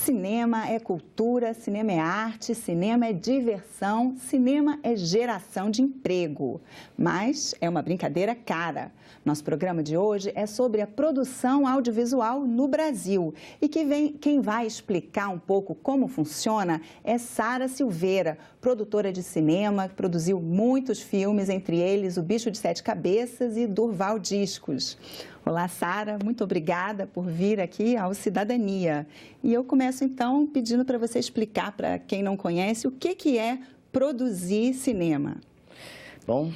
Cinema é cultura, cinema é arte, cinema é diversão, cinema é geração de emprego. Mas é uma brincadeira cara. Nosso programa de hoje é sobre a produção audiovisual no Brasil. E quem vai explicar um pouco como funciona é Sara Silveira, produtora de cinema, que produziu muitos filmes, entre eles O Bicho de Sete Cabeças e Durval Discos. Olá, Sara, muito obrigada por vir aqui ao Cidadania. E eu começo, então, pedindo para você explicar para quem não conhece o que é produzir cinema. Bom,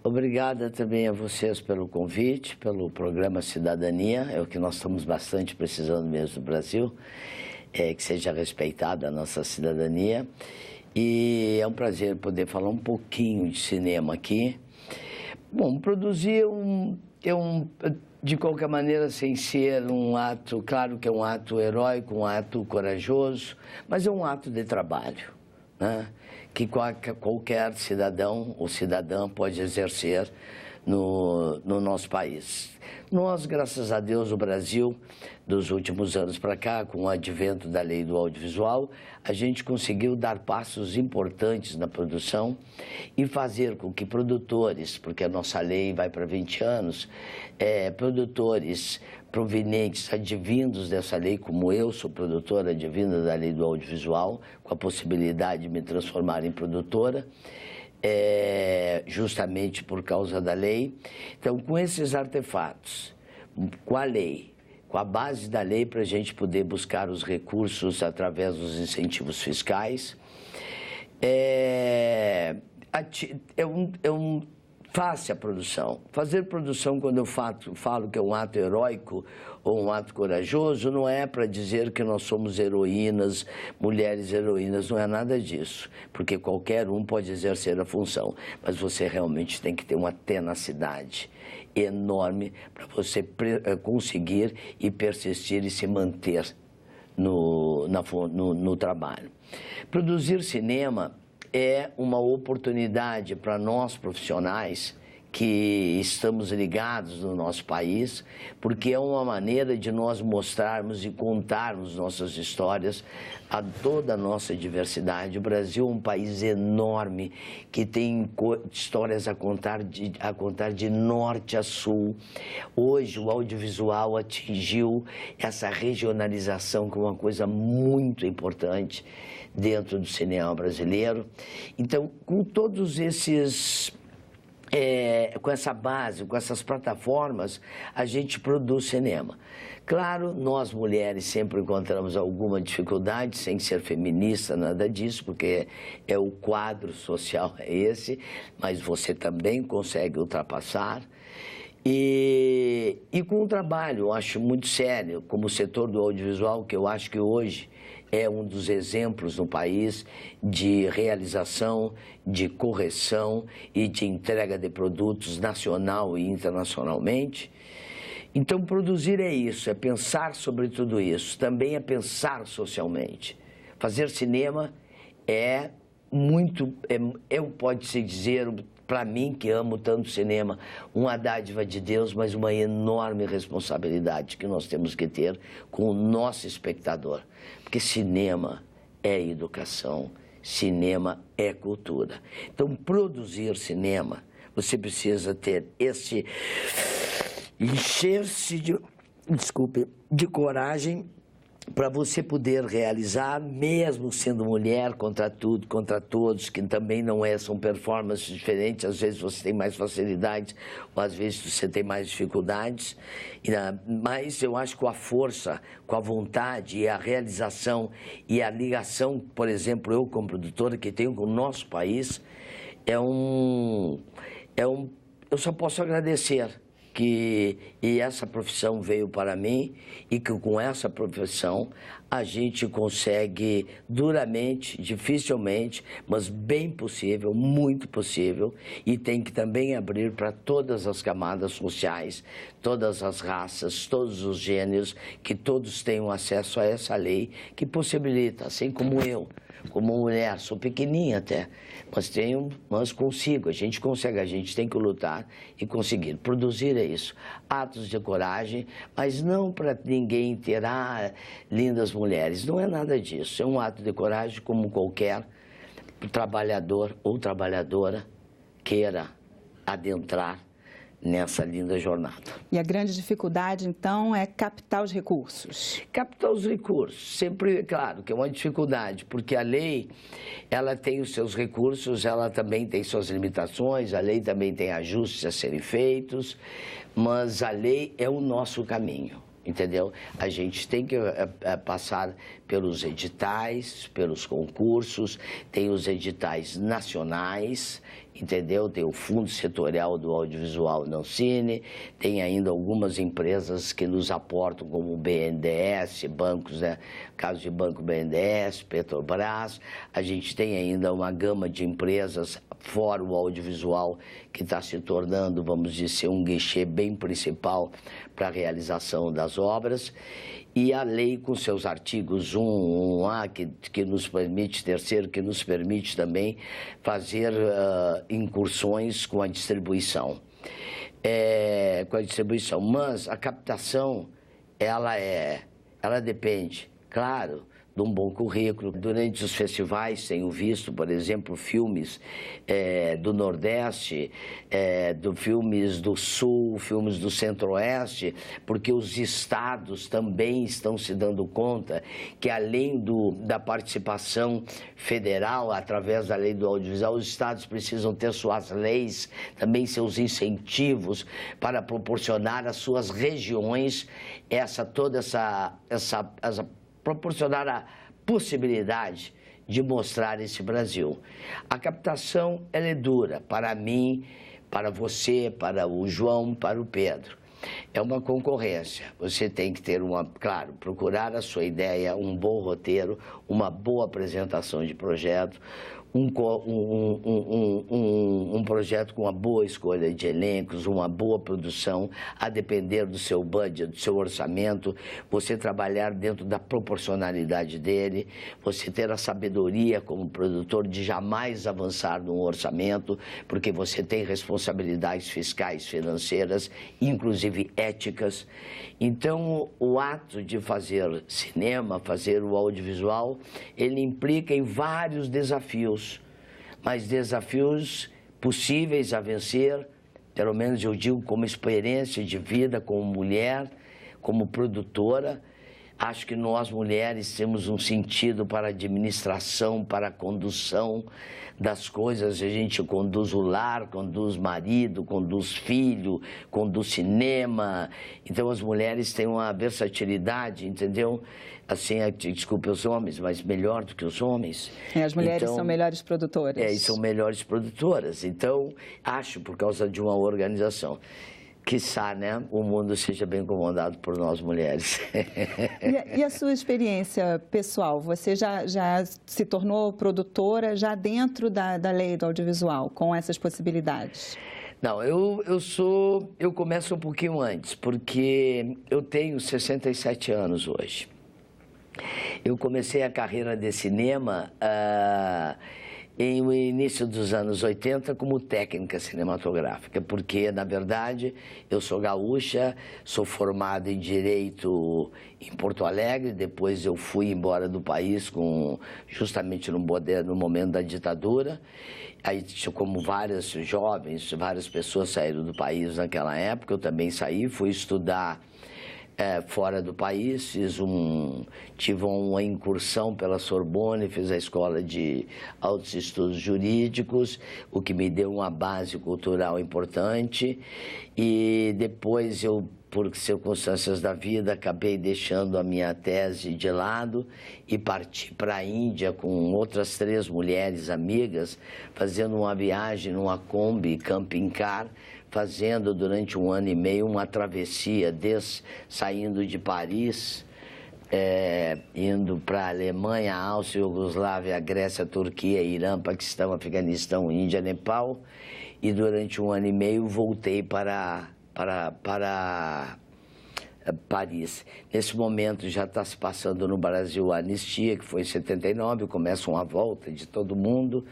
obrigada também a vocês pelo convite, pelo programa Cidadania, é o que nós estamos bastante precisando mesmo no Brasil, que seja respeitada a nossa cidadania. E é um prazer poder falar um pouquinho de cinema aqui. Bom, produzir de qualquer maneira, sem ser um ato, claro que é um ato heróico, um ato corajoso, mas é um ato de trabalho, né? Que qualquer cidadão ou cidadã pode exercer no nosso país. Nós, graças a Deus, o Brasil, dos últimos anos para cá, com o advento da lei do audiovisual, a gente conseguiu dar passos importantes na produção e fazer com que produtores, porque a nossa lei vai para 20 anos, produtores provenientes, advindos dessa lei, como eu sou produtora advinda da lei do audiovisual, com a possibilidade de me transformar em produtora, justamente por causa da lei. Então, com esses artefatos, com a lei, com a base da lei para a gente poder buscar os recursos através dos incentivos fiscais, faça a produção. Fazer produção, quando eu falo que é um ato heróico ou um ato corajoso, não é para dizer que nós somos heroínas, mulheres heroínas, não é nada disso, porque qualquer um pode exercer a função, mas você realmente tem que ter uma tenacidade enorme para você conseguir e persistir e se manter no trabalho. Produzir cinema é uma oportunidade para nós profissionais que estamos ligados no nosso país, porque é uma maneira de nós mostrarmos e contarmos nossas histórias a toda a nossa diversidade. O Brasil é um país enorme, que tem histórias a contar de norte a sul. Hoje o audiovisual atingiu essa regionalização, que é uma coisa muito importante dentro do cinema brasileiro. Então, com todos esses... com essa base, com essas plataformas, a gente produz cinema. Claro, nós mulheres sempre encontramos alguma dificuldade, sem ser feminista, nada disso, porque o quadro social é esse, mas você também consegue ultrapassar. E com um trabalho, eu acho muito sério, como o setor do audiovisual, que eu acho que hoje é um dos exemplos no país de realização, de correção e de entrega de produtos nacional e internacionalmente. Então, produzir é isso, é pensar sobre tudo isso, também é pensar socialmente. Fazer cinema pode-se dizer, para mim, que amo tanto cinema, uma dádiva de Deus, mas uma enorme responsabilidade que nós temos que ter com o nosso espectador. Porque cinema é educação, cinema é cultura. Então, produzir cinema, você precisa ter encher-se de coragem para você poder realizar, mesmo sendo mulher, contra tudo, contra todos, que também não são performances diferentes, às vezes você tem mais facilidades, ou às vezes você tem mais dificuldades, mas eu acho que com a força, com a vontade e a realização e a ligação, por exemplo, eu como produtora que tenho com o nosso país, eu só posso agradecer. E essa profissão veio para mim e que com essa profissão a gente consegue duramente, dificilmente, mas bem possível, muito possível, e tem que também abrir para todas as camadas sociais, todas as raças, todos os gêneros, que todos tenham acesso a essa lei que possibilita, assim como eu como mulher, sou pequenininha até, mas consigo, a gente consegue, a gente tem que lutar e conseguir. Produzir é isso, atos de coragem, mas não para ninguém ter, lindas mulheres, não é nada disso, é um ato de coragem como qualquer trabalhador ou trabalhadora queira adentrar nessa linda jornada. E a grande dificuldade, então, é captar os recursos? Captar os recursos, sempre, claro, que é uma dificuldade, porque a lei, ela tem os seus recursos, ela também tem suas limitações, a lei também tem ajustes a serem feitos, mas a lei é o nosso caminho. Entendeu? A gente tem que passar pelos editais, pelos concursos, tem os editais nacionais, entendeu? Tem o Fundo Setorial do Audiovisual da Ancine, tem ainda algumas empresas que nos aportam, como o BNDES, bancos, né? Caso de Banco BNDES, Petrobras, a gente tem ainda uma gama de empresas fora o audiovisual que está se tornando, vamos dizer, um guichê bem principal para a realização das obras, e a lei com seus artigos 1, 1A, que nos permite, terceiro, que nos permite também fazer incursões com a distribuição. Mas a captação, ela depende, claro, de um bom currículo. Durante os festivais tenho visto, por exemplo, filmes do Nordeste, filmes do Sul, filmes do Centro-Oeste, porque os estados também estão se dando conta que, além da participação federal, através da lei do audiovisual, os estados precisam ter suas leis, também seus incentivos para proporcionar às suas regiões proporcionar a possibilidade de mostrar esse Brasil. A captação, ela é dura, para mim, para você, para o João, para o Pedro. É uma concorrência, você tem que ter claro, procurar a sua ideia, um bom roteiro, uma boa apresentação de projeto, um projeto com uma boa escolha de elencos, uma boa produção, a depender do seu budget, do seu orçamento, você trabalhar dentro da proporcionalidade dele, você ter a sabedoria como produtor de jamais avançar num orçamento, porque você tem responsabilidades fiscais, financeiras, inclusive éticas. Então, o ato de fazer cinema, fazer o audiovisual, ele implica em vários desafios, mas desafios possíveis a vencer, pelo menos eu digo como experiência de vida, como mulher, como produtora. Acho que nós, mulheres, temos um sentido para a administração, para a condução das coisas. A gente conduz o lar, conduz marido, conduz filho, conduz cinema. Então, as mulheres têm uma versatilidade, entendeu? Assim, desculpe os homens, mas melhor do que os homens. As mulheres são melhores produtoras. E são melhores produtoras. Então, acho, por causa de uma organização, quiçá, né, o mundo seja bem comandado por nós mulheres. E a sua experiência pessoal? Você já se tornou produtora já dentro da lei do audiovisual, com essas possibilidades? Não, eu começo um pouquinho antes, porque eu tenho 67 anos hoje. Eu comecei a carreira de cinema no início dos anos 80 como técnica cinematográfica, porque, na verdade, eu sou gaúcha, sou formada em Direito em Porto Alegre, depois eu fui embora do país justamente no momento da ditadura. Aí, como várias jovens, várias pessoas saíram do país naquela época, eu também saí, fui estudar fora do país, tive uma incursão pela Sorbonne, fiz a Escola de Altos Estudos Jurídicos, o que me deu uma base cultural importante, e depois por circunstâncias da vida, acabei deixando a minha tese de lado e parti para a Índia com outras 3 mulheres amigas, fazendo uma viagem numa Kombi Camping Car, fazendo durante 1 ano e meio uma travessia, saindo de Paris, indo para a Alemanha, Áustria, Iugoslávia, Grécia, Turquia, Irã, Paquistão, Afeganistão, Índia, Nepal, e durante 1 ano e meio voltei para Paris. Nesse momento já está se passando no Brasil a anistia, que foi em 79, começa uma volta de todo mundo.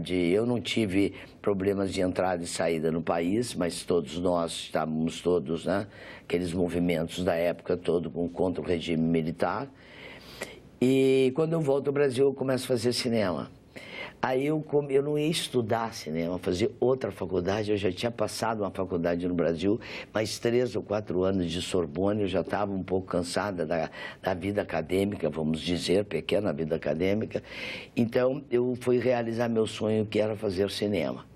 Eu não tive problemas de entrada e saída no país, mas todos nós estávamos todos, aqueles movimentos da época todo contra o regime militar. E quando eu volto ao Brasil, eu começo a fazer cinema. Aí eu não ia estudar cinema, fazer outra faculdade, eu já tinha passado uma faculdade no Brasil, mais 3 ou 4 anos de Sorbonne, eu já estava um pouco cansada da vida acadêmica, vamos dizer, pequena vida acadêmica. Então eu fui realizar meu sonho, que era fazer cinema.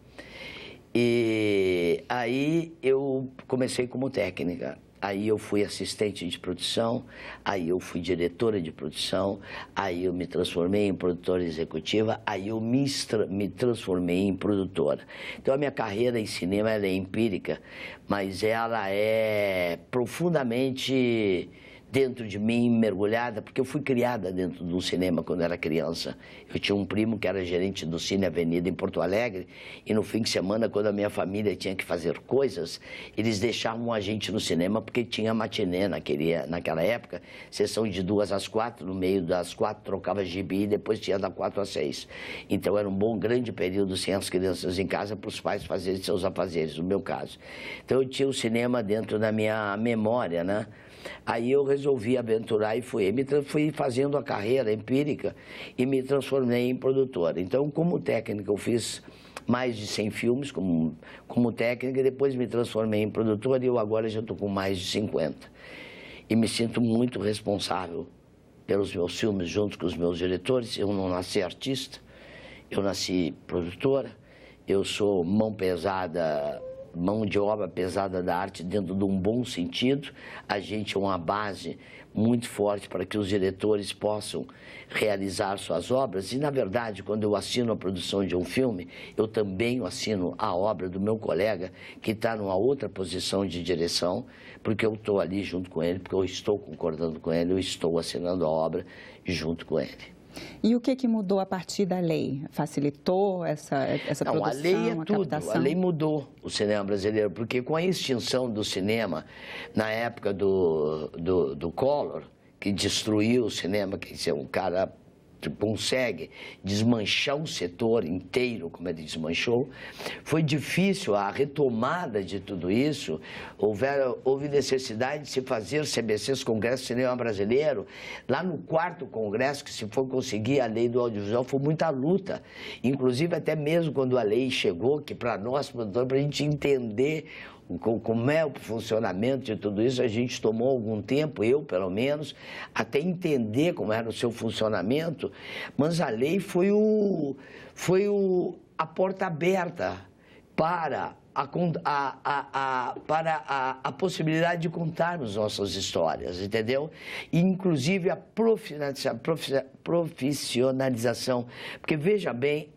E aí eu comecei como técnica. Aí eu fui assistente de produção, aí eu fui diretora de produção, aí eu me transformei em produtora executiva, aí eu me transformei em produtora. Então a minha carreira em cinema ela é empírica, mas ela é profundamente dentro de mim, mergulhada, porque eu fui criada dentro do cinema quando era criança. Eu tinha um primo que era gerente do Cine Avenida em Porto Alegre, e no fim de semana, quando a minha família tinha que fazer coisas, eles deixavam a gente no cinema, porque tinha matinê naquela época, sessão de 2 às 4, no meio das 4 trocava gibi, e depois tinha da 4 às 6. Então era um grande período sem as crianças em casa, para os pais fazerem seus afazeres, no meu caso. Então eu tinha o cinema dentro da minha memória, Aí eu resolvi aventurar e fui fazendo a carreira empírica e me transformei em produtor. Então, como técnica, eu fiz mais de 100 filmes como técnica, e depois me transformei em produtor, e eu agora já estou com mais de 50. E me sinto muito responsável pelos meus filmes junto com os meus diretores. Eu não nasci artista, eu nasci produtora, eu sou mão de obra pesada da arte dentro de um bom sentido. A gente é uma base muito forte para que os diretores possam realizar suas obras. E, na verdade, quando eu assino a produção de um filme, eu também assino a obra do meu colega, que está numa outra posição de direção, porque eu estou ali junto com ele, porque eu estou concordando com ele, eu estou assinando a obra junto com ele. E o que mudou a partir da lei? Facilitou essa produção, a lei é tudo. captação? A lei mudou o cinema brasileiro, porque com a extinção do cinema, na época do Collor, que destruiu o cinema, que é um cara que consegue desmanchar um setor inteiro, como ele desmanchou, foi difícil a retomada de tudo isso. Houve necessidade de se fazer CBCs, Congresso de Cinema Brasileiro. Lá no 4º Congresso, que se for conseguir a lei do audiovisual, foi muita luta. Inclusive, até mesmo quando a lei chegou, que para nós, produtores, para a gente entender como é o funcionamento de tudo isso, a gente tomou algum tempo, eu pelo menos, até entender como era o seu funcionamento, mas a lei foi a porta aberta para a possibilidade de contarmos nossas histórias, entendeu? E, inclusive, a profissionalização, porque, veja bem,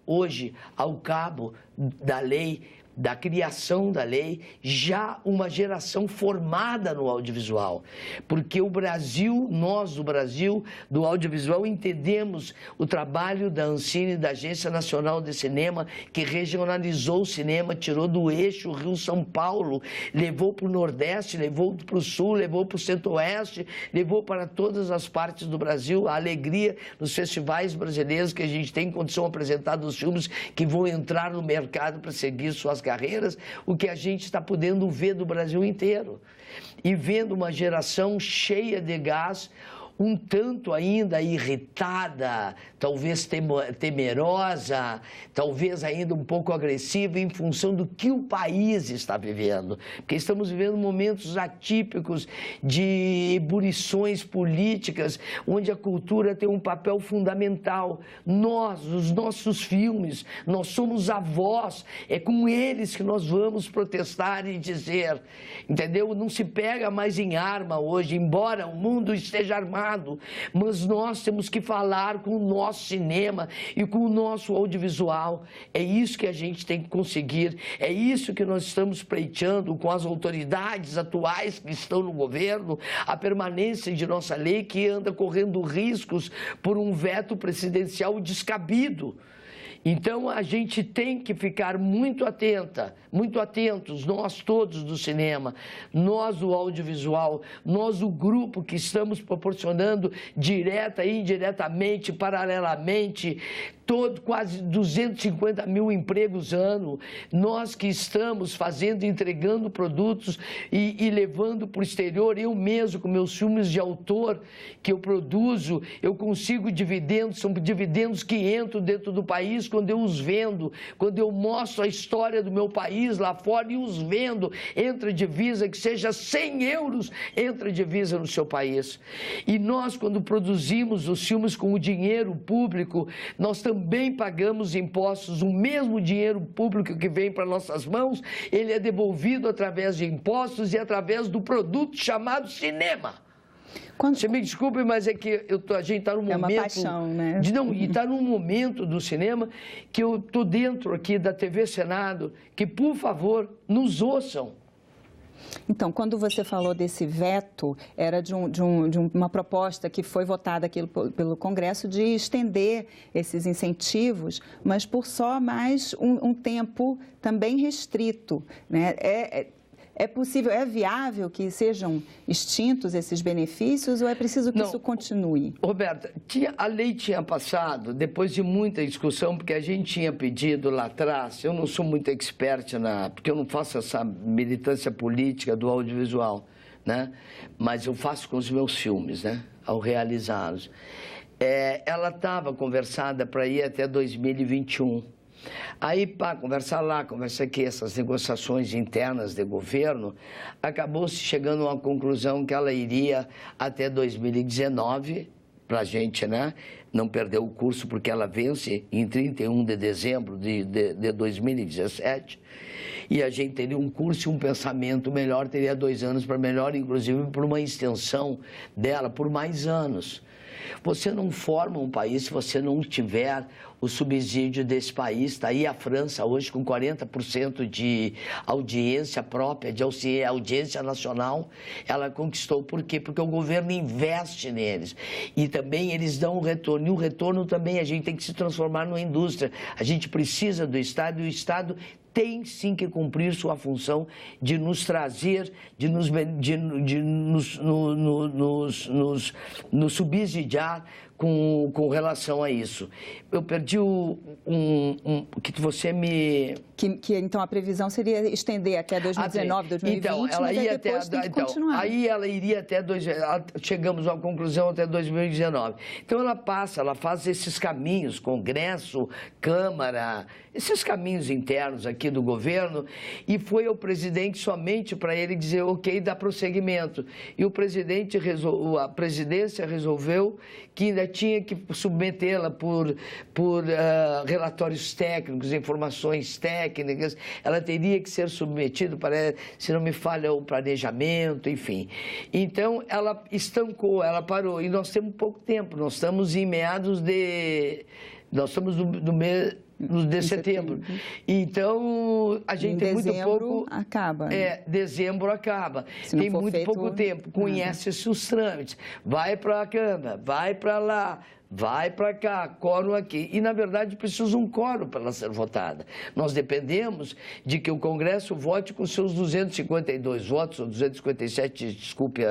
hoje, ao cabo da lei, da criação da lei, já uma geração formada no audiovisual. Porque o Brasil, nós do Brasil, do audiovisual, entendemos o trabalho da Ancine, da Agência Nacional de Cinema, que regionalizou o cinema, tirou do eixo Rio-São Paulo, levou para o Nordeste, levou para o Sul, levou para o Centro-Oeste, levou para todas as partes do Brasil, a alegria nos festivais brasileiros que a gente tem condição de apresentar dos filmes que vão entrar no mercado para seguir suas carreiras, o que a gente está podendo ver do Brasil inteiro. E vendo uma geração cheia de gás, um tanto ainda irritada, talvez temerosa, talvez ainda um pouco agressiva em função do que o país está vivendo. Porque estamos vivendo momentos atípicos de ebulições políticas, onde a cultura tem um papel fundamental. Nós, os nossos filmes, nós somos a voz, é com eles que nós vamos protestar e dizer, entendeu? Não se pega mais em arma hoje, embora o mundo esteja armado, mas nós temos que falar com o nosso cinema e com o nosso audiovisual. É isso que a gente tem que conseguir, é isso que nós estamos pleiteando com as autoridades atuais que estão no governo, a permanência de nossa lei que anda correndo riscos por um veto presidencial descabido. Então, a gente tem que ficar muito atentos, nós todos do cinema, nós do audiovisual, nós o grupo que estamos proporcionando direta e indiretamente, paralelamente, quase 250 mil empregos ano, nós que estamos fazendo, entregando produtos e levando para o exterior, eu mesmo com meus filmes de autor que eu produzo, eu consigo dividendos, são dividendos que entram dentro do país quando eu os vendo, quando eu mostro a história do meu país lá fora e os vendo, entra divisa, que seja 100 euros, entra divisa no seu país. E nós, quando produzimos os filmes com o dinheiro público, nós também pagamos impostos, o mesmo dinheiro público que vem para nossas mãos, ele é devolvido através de impostos e através do produto chamado cinema. Você me desculpe, mas é que a gente está num momento... É uma paixão, né? E está num momento do cinema que eu estou dentro aqui da TV Senado, que, por favor, nos ouçam. Então, quando você falou desse veto, era de uma proposta que foi votada aqui pelo Congresso de estender esses incentivos, mas por só mais um tempo também restrito, né? É possível, é viável que sejam extintos esses benefícios ou é preciso que isso continue? Roberta, a lei tinha passado depois de muita discussão, porque a gente tinha pedido lá atrás, eu não sou muito expert porque eu não faço essa militância política do audiovisual, né? Mas eu faço com os meus filmes, né? Ao realizá-los. Ela estava conversada para ir até 2021. Aí, para conversar lá, conversar aqui, essas negociações internas de governo, acabou-se chegando a uma conclusão que ela iria até 2019, para a gente, né, não perder o curso, porque ela vence em 31 de dezembro de 2017, e a gente teria um curso e um pensamento melhor, teria 2 anos para melhor, inclusive por uma extensão dela por mais anos. Você não forma um país se você não tiver o subsídio desse país. Está aí a França hoje com 40% de audiência própria, de audiência nacional. Ela conquistou por quê? Porque o governo investe neles. E também eles dão um retorno. E o retorno também a gente tem que se transformar numa indústria. A gente precisa do Estado e o Estado tem sim que cumprir sua função de nos trazer, de nos subsidiar com relação a isso. Eu perdi que você me... Que então a previsão seria estender até 2019, 2020, então, ela mas ia depois tem que continuar. Aí ela iria até... Chegamos a uma conclusão até 2019. Então ela faz esses caminhos, Congresso, Câmara, esses caminhos internos aqui do governo, e foi ao presidente somente para ele dizer, ok, dá prosseguimento. E a presidência resolveu que ainda tinha que submetê-la por relatórios técnicos, informações técnicas, ela teria que ser submetida para, se não me falha, o planejamento, enfim. Então, ela estancou, ela parou, e nós temos pouco tempo, nós estamos em meados de... Nós estamos no mês de setembro. Então, a gente tem muito pouco... acaba. Dezembro acaba. Tem muito pouco tempo. Conhece-se os trâmites. Vai para a Câmara, vai para lá, vai para cá, quórum aqui. E, na verdade, precisa um quórum para ela ser votada. Nós dependemos de que o Congresso vote com seus 252 votos, ou 257, desculpe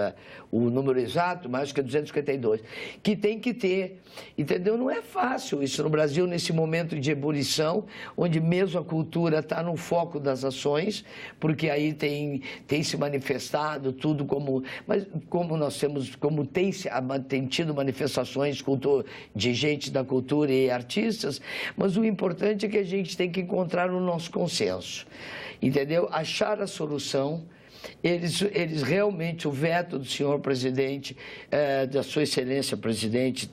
o número exato, mas acho que é 252, que tem que ter. Entendeu? Não é fácil isso no Brasil, nesse momento de ebulição, onde mesmo a cultura está no foco das ações, porque aí tem se manifestado tudo como... Mas como nós temos... Como tem tido manifestações de gente da cultura e artistas, mas o importante é que a gente tem que encontrar o nosso consenso, entendeu? Achar a solução. Eles realmente, o veto do senhor presidente, da sua excelência presidente,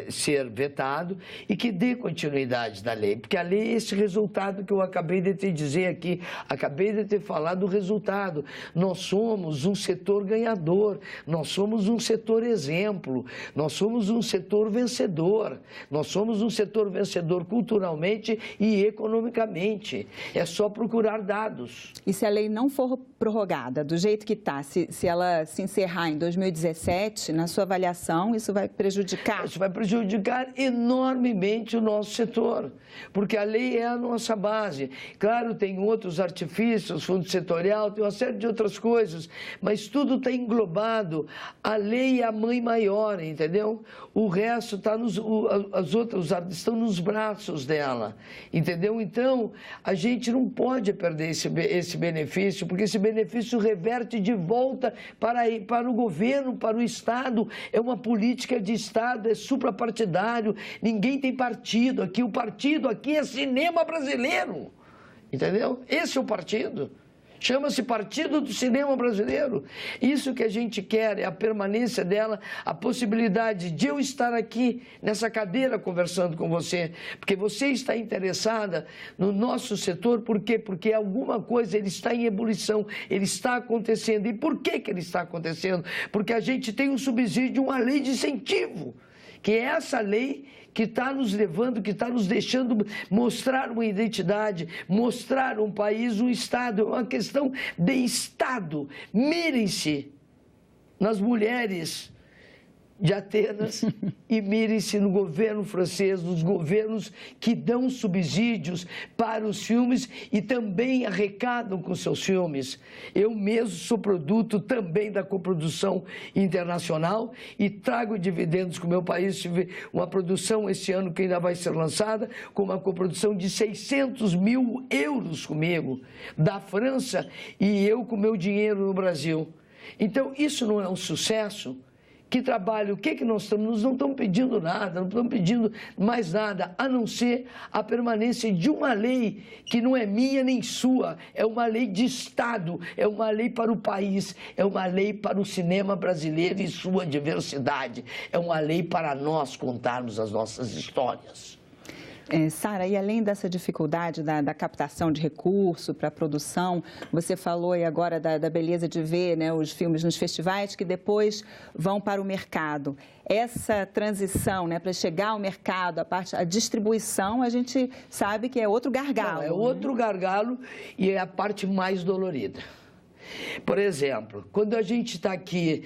ser vetado e que dê continuidade da lei, porque a lei é esse resultado que eu acabei de te dizer aqui, acabei de te falar do resultado. Nós somos um setor ganhador, nós somos um setor exemplo, nós somos um setor vencedor, nós somos um setor vencedor culturalmente e economicamente. É só procurar dados. E se a lei lei não for prorrogada do jeito que está, se ela se encerrar em 2017, na sua avaliação, isso vai prejudicar? Isso vai prejudicar enormemente o nosso setor, porque a lei é a nossa base. Claro, tem outros artifícios, fundo setorial, tem uma série de outras coisas, mas tudo está englobado. A lei é a mãe maior, entendeu? O resto está as outras estão nos braços dela, entendeu? Então, a gente não pode perder esse benefício, porque esse benefício reverte de volta para o governo, para o Estado. É uma política de Estado, é suprapartidário, ninguém tem partido aqui. O partido aqui é cinema brasileiro, entendeu? Esse é o partido. Chama-se Partido do Cinema Brasileiro. Isso que a gente quer é a permanência dela, a possibilidade de eu estar aqui nessa cadeira conversando com você, porque você está interessada no nosso setor. Por quê? Porque alguma coisa ele está em ebulição, ele está acontecendo. E por que ele está acontecendo? Porque a gente tem um subsídio, uma lei de incentivo, que é essa lei que está nos levando, que está nos deixando mostrar uma identidade, mostrar um país, um Estado. É uma questão de Estado. Mirem-se nas mulheres de Atenas e mirem-se no governo francês, nos governos que dão subsídios para os filmes e também arrecadam com seus filmes. Eu mesmo sou produto também da coprodução internacional e trago dividendos com o meu país. Tive uma produção esse ano que ainda vai ser lançada, com uma coprodução de 600 mil euros comigo, da França, e eu com meu dinheiro no Brasil. Então, isso não é um sucesso? Que trabalho, o que nós estamos? Nós não estamos pedindo nada, não estamos pedindo mais nada, a não ser a permanência de uma lei que não é minha nem sua, é uma lei de Estado, é uma lei para o país, é uma lei para o cinema brasileiro e sua diversidade, é uma lei para nós contarmos as nossas histórias. Sara, e além dessa dificuldade da captação de recurso para a produção, você falou aí agora da beleza de ver, né, os filmes nos festivais que depois vão para o mercado. Essa transição, né, para chegar ao mercado, a distribuição, a gente sabe que é outro gargalo. Não, é outro gargalo e é a parte mais dolorida. Por exemplo, quando a gente está aqui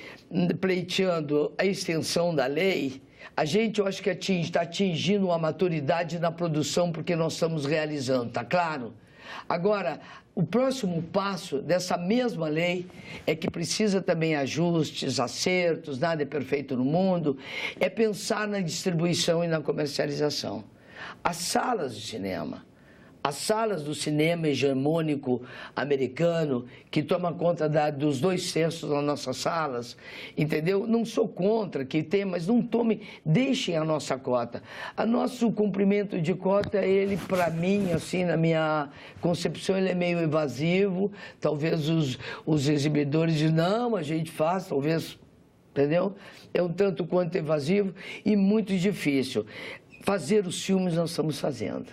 pleiteando a extensão da lei, a gente, eu acho que está atingindo uma maturidade na produção, porque nós estamos realizando, tá claro? Agora, o próximo passo dessa mesma lei é que precisa também ajustes, acertos, nada é perfeito no mundo, é pensar na distribuição e na comercialização. As salas de cinema, as salas do cinema hegemônico americano, que toma conta dos 2/3 das nossas salas, entendeu? Não sou contra que tenha, mas não deixem a nossa cota. O nosso cumprimento de cota, ele, para mim, assim, na minha concepção, ele é meio evasivo. Talvez os exibidores dizem, não, a gente faz, talvez, entendeu? É um tanto quanto evasivo e muito difícil. Fazer os filmes nós estamos fazendo.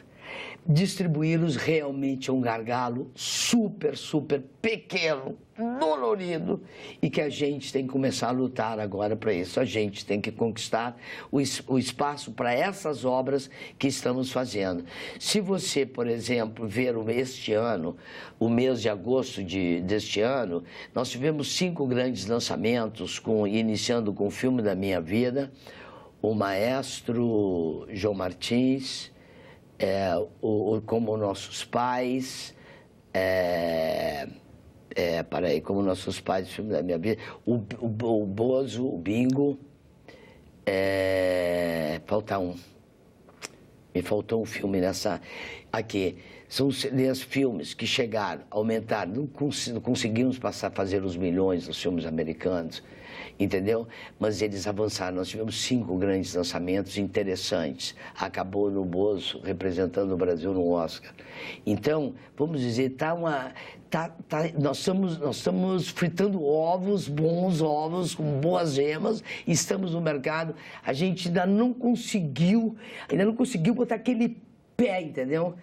Distribuí-los realmente é um gargalo super, super pequeno, dolorido, e que a gente tem que começar a lutar agora para isso. A gente tem que conquistar o espaço para essas obras que estamos fazendo. Se você, por exemplo, ver este ano, o mês de agosto deste ano, nós tivemos 5 grandes lançamentos, iniciando com o filme da minha vida, o maestro João Martins, Como Nossos Pais, Como Nossos Pais, o filme da minha vida, o Bozo, o Bingo, falta um. Me faltou um filme aqui. São os filmes que chegaram, aumentaram, não conseguimos fazer os milhões dos filmes americanos, entendeu? Mas eles avançaram. Nós tivemos 5 grandes lançamentos interessantes. Acabou no Bozo, representando o Brasil no Oscar. Então, vamos dizer, nós estamos fritando ovos, bons ovos, com boas gemas, e estamos no mercado. A gente ainda não conseguiu botar aquele pé, entendeu?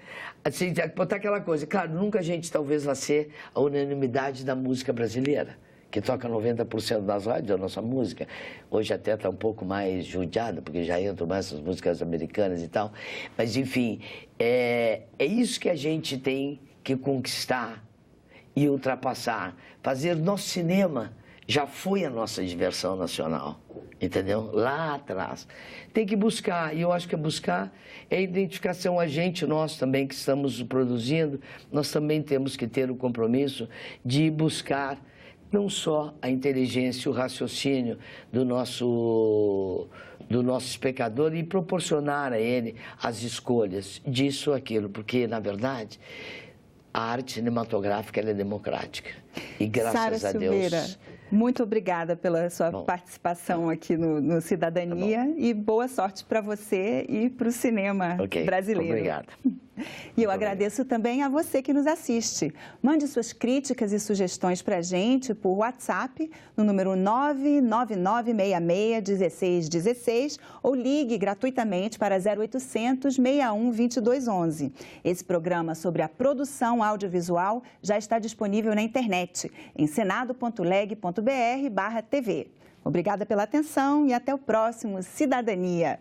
Assim, botar aquela coisa. Claro, nunca a gente talvez vai ser a unanimidade da música brasileira, que toca 90% das rádios da nossa música. Hoje até está um pouco mais judiada, porque já entram mais as músicas americanas e tal. Mas, enfim, é isso que a gente tem que conquistar e ultrapassar. Fazer nosso cinema já foi a nossa diversão nacional, entendeu? Lá atrás. Tem que buscar, e eu acho que buscar é a identificação, a gente, nós também que estamos produzindo, nós também temos que ter o compromisso de buscar não só a inteligência, o raciocínio do nosso espectador e proporcionar a ele as escolhas disso ou aquilo, porque, na verdade, a arte cinematográfica ela é democrática. E graças a Deus... Muito obrigada pela sua participação aqui no Cidadania e boa sorte para você e para o cinema brasileiro. Obrigado. E eu agradeço também a você que nos assiste. Mande suas críticas e sugestões para a gente por WhatsApp no número 999661616 ou ligue gratuitamente para 0800 61 2211. Esse programa sobre a produção audiovisual já está disponível na internet em senado.leg.br/TV. Obrigada pela atenção e até o próximo Cidadania.